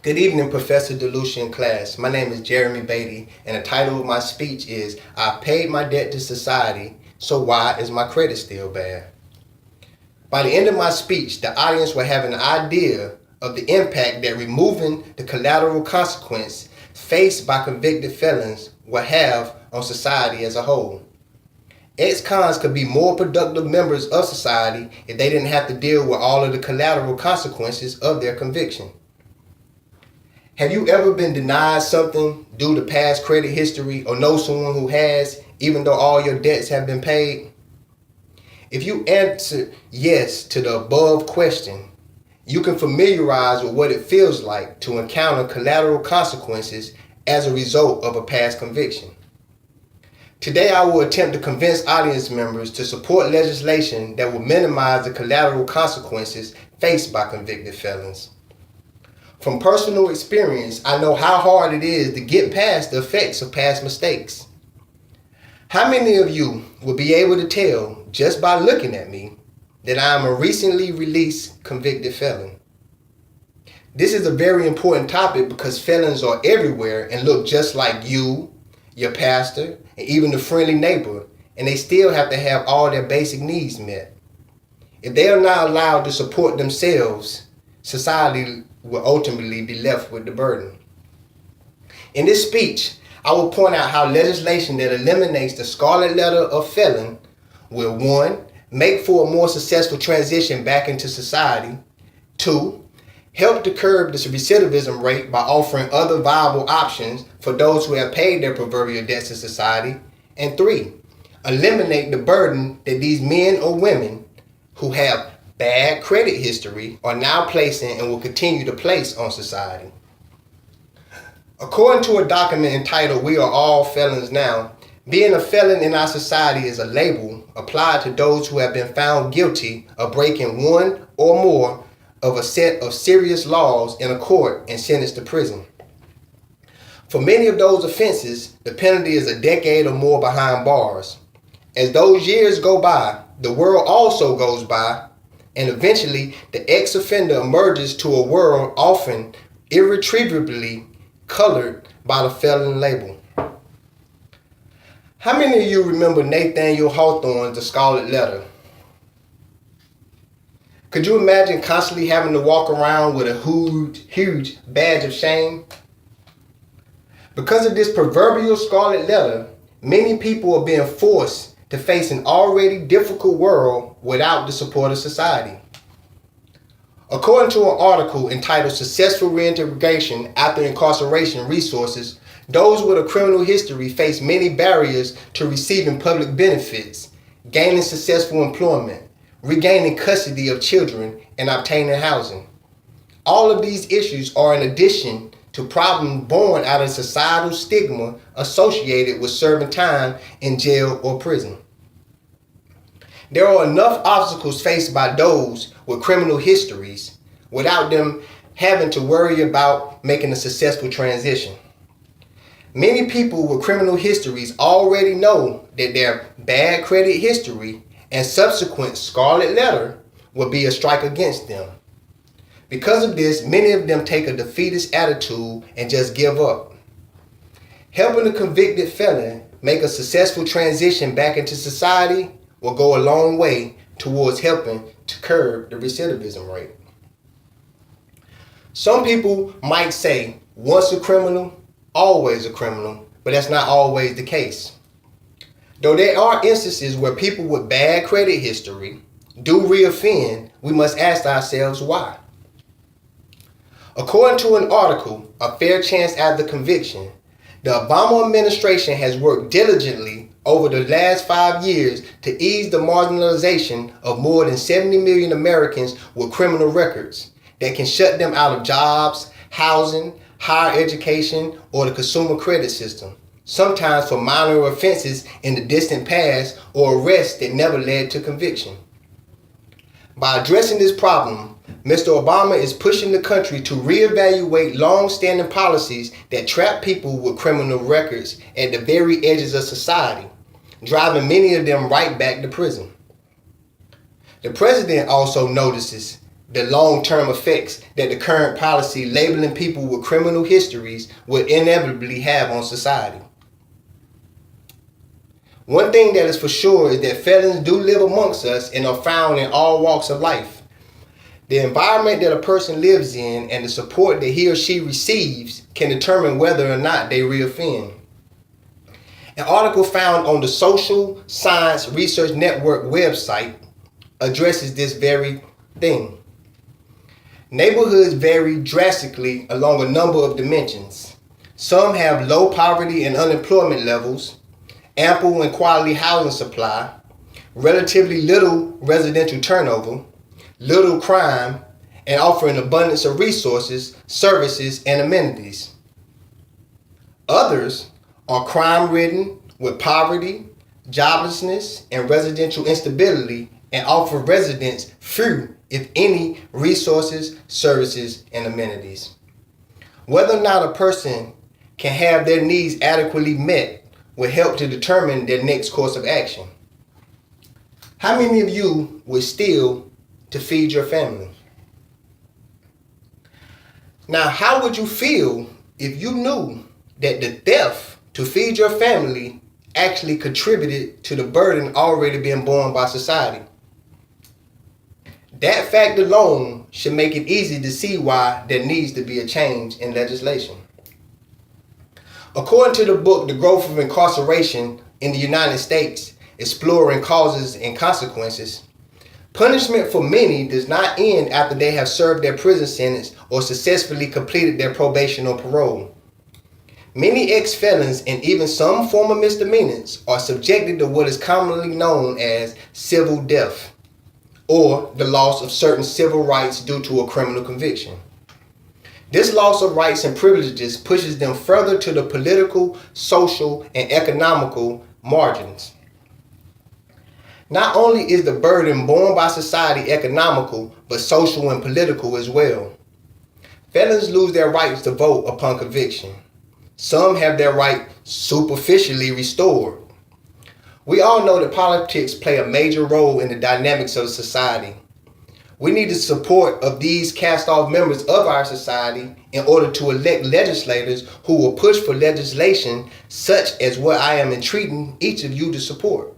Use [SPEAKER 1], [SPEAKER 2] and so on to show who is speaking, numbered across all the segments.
[SPEAKER 1] Good evening, Professor DeLucia and class. My name is Jeremy Beatty, and the title of my speech is I Paid My Debt to Society, so why is my credit still bad? By the end of my speech, the audience will have an idea of the impact that removing the collateral consequence faced by convicted felons will have on society as a whole. Ex-cons could be more productive members of society if they didn't have to deal with all of the collateral consequences of their conviction. Have you ever been denied something due to past credit history or know someone who has, even though all your debts have been paid? If you answer yes to the above question, you can familiarize with what it feels like to encounter collateral consequences as a result of a past conviction. Today, I will attempt to convince audience members to support legislation that will minimize the collateral consequences faced by convicted felons. From personal experience, I know how hard it is to get past the effects of past mistakes. How many of you will be able to tell, just by looking at me, that I am a recently released convicted felon? This is a very important topic because felons are everywhere and look just like you, your pastor, and even the friendly neighbor, and they still have to have all their basic needs met. If they are not allowed to support themselves, society will ultimately be left with the burden. In this speech, I will point out how legislation that eliminates the scarlet letter of felon will 1. Make for a more successful transition back into society, 2. Help to curb the recidivism rate by offering other viable options for those who have paid their proverbial debts to society, and 3. Eliminate the burden that these men or women who have bad credit history are now placing and will continue to place on society. According to a document entitled We Are All Felons Now, being a felon in our society is a label applied to those who have been found guilty of breaking one or more of a set of serious laws in a court and sentenced to prison. For many of those offenses, the penalty is a decade or more behind bars. As those years go by, the world also goes by, and eventually the ex-offender emerges to a world often irretrievably colored by the felon label. How many of you remember Nathaniel Hawthorne's The Scarlet Letter? Could you imagine constantly having to walk around with a huge badge of shame? Because of this proverbial scarlet letter, many people are being forced to face an already difficult world without the support of society. According to an article entitled Successful Reintegration After Incarceration Resources, those with a criminal history face many barriers to receiving public benefits, gaining successful employment, regaining custody of children, and obtaining housing. All of these issues are in addition to problems born out of societal stigma associated with serving time in jail or prison. There are enough obstacles faced by those with criminal histories without them having to worry about making a successful transition. Many people with criminal histories already know that their bad credit history and subsequent scarlet letter will be a strike against them. Because of this, many of them take a defeatist attitude and just give up. Helping a convicted felon make a successful transition back into society will go a long way towards helping to curb the recidivism rate. Some people might say, once a criminal, always a criminal, but that's not always the case. Though there are instances where people with bad credit history do reoffend, we must ask ourselves why. According to an article, A Fair Chance After Conviction, the Obama administration has worked diligently over the last 5 years to ease the marginalization of more than 70 million Americans with criminal records that can shut them out of jobs, housing, higher education, or the consumer credit system, sometimes for minor offenses in the distant past or arrests that never led to conviction. By addressing this problem, Mr. Obama is pushing the country to reevaluate long-standing policies that trap people with criminal records at the very edges of society, driving many of them right back to prison. The president also notices the long-term effects that the current policy labeling people with criminal histories would inevitably have on society. One thing that is for sure is that felons do live amongst us and are found in all walks of life. The environment that a person lives in and the support that he or she receives can determine whether or not they reoffend. An article found on the Social Science Research Network website addresses this very thing. Neighborhoods vary drastically along a number of dimensions. Some have low poverty and unemployment levels, ample and quality housing supply, relatively little residential turnover, little crime, and offer an abundance of resources, services, and amenities. Others are crime-ridden with poverty, joblessness, and residential instability and offer residents few, if any, resources, services, and amenities. Whether or not a person can have their needs adequately met will help to determine their next course of action. How many of you would steal to feed your family? Now, how would you feel if you knew that the theft to feed your family actually contributed to the burden already being borne by society? That fact alone should make it easy to see why there needs to be a change in legislation. According to the book, The Growth of Incarceration in the United States, Exploring Causes and Consequences, punishment for many does not end after they have served their prison sentence or successfully completed their probation or parole. Many ex-felons and even some former misdemeanors are subjected to what is commonly known as civil death, or the loss of certain civil rights due to a criminal conviction. This loss of rights and privileges pushes them further to the political, social, and economical margins. Not only is the burden borne by society economical, but social and political as well. Felons lose their rights to vote upon conviction. Some have their right superficially restored. We all know that politics play a major role in the dynamics of society. We need the support of these cast-off members of our society in order to elect legislators who will push for legislation such as what I am entreating each of you to support.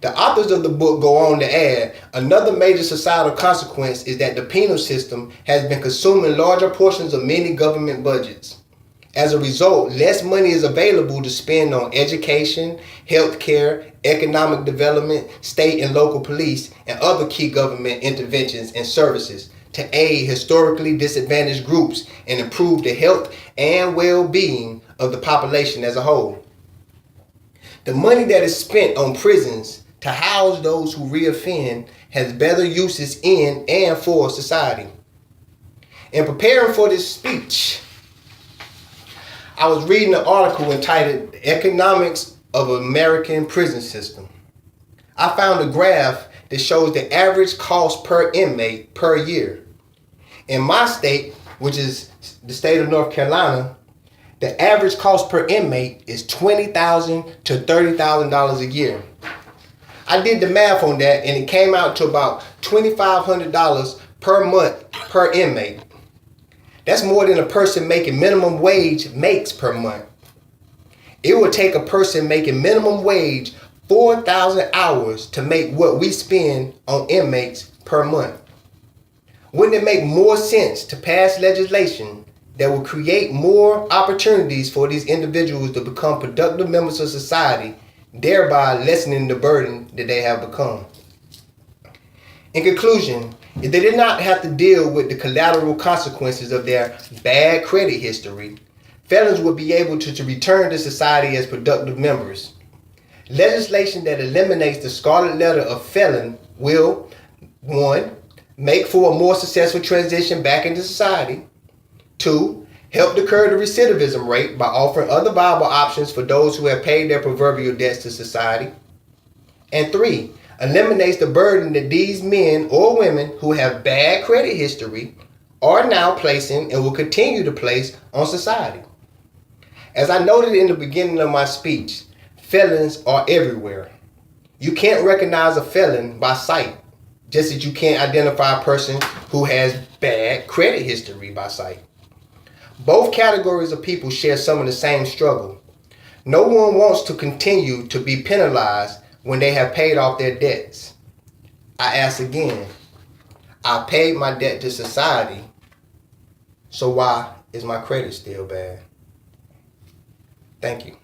[SPEAKER 1] The authors of the book go on to add, another major societal consequence is that the penal system has been consuming larger portions of many government budgets. As a result, less money is available to spend on education, healthcare, economic development, state and local police, and other key government interventions and services to aid historically disadvantaged groups and improve the health and well-being of the population as a whole. The money that is spent on prisons to house those who reoffend has better uses in and for society. In preparing for this speech, I was reading an article entitled Economics of American Prison System. I found a graph that shows the average cost per inmate per year. In my state, which is the state of North Carolina, the average cost per inmate is $20,000 to $30,000 a year. I did the math on that and it came out to about $2,500 per month per inmate. That's more than a person making minimum wage makes per month. It would take a person making minimum wage 4,000 hours to make what we spend on inmates per month. Wouldn't it make more sense to pass legislation that will create more opportunities for these individuals to become productive members of society, thereby lessening the burden that they have become? In conclusion, if they did not have to deal with the collateral consequences of their bad credit history, felons would be able to return to society as productive members. Legislation that eliminates the scarlet letter of felon will, 1, make for a more successful transition back into society. 2, help decur the recidivism rate by offering other viable options for those who have paid their proverbial debts to society. And 3, eliminates the burden that these men or women who have bad credit history are now placing and will continue to place on society. As I noted in the beginning of my speech, felons are everywhere. You can't recognize a felon by sight. just as you can't identify a person who has bad credit history by sight. Both categories of people share some of the same struggle. No one wants to continue to be penalized when they have paid off their debts. I ask again, I paid my debt to society, so why is my credit still bad? Thank you.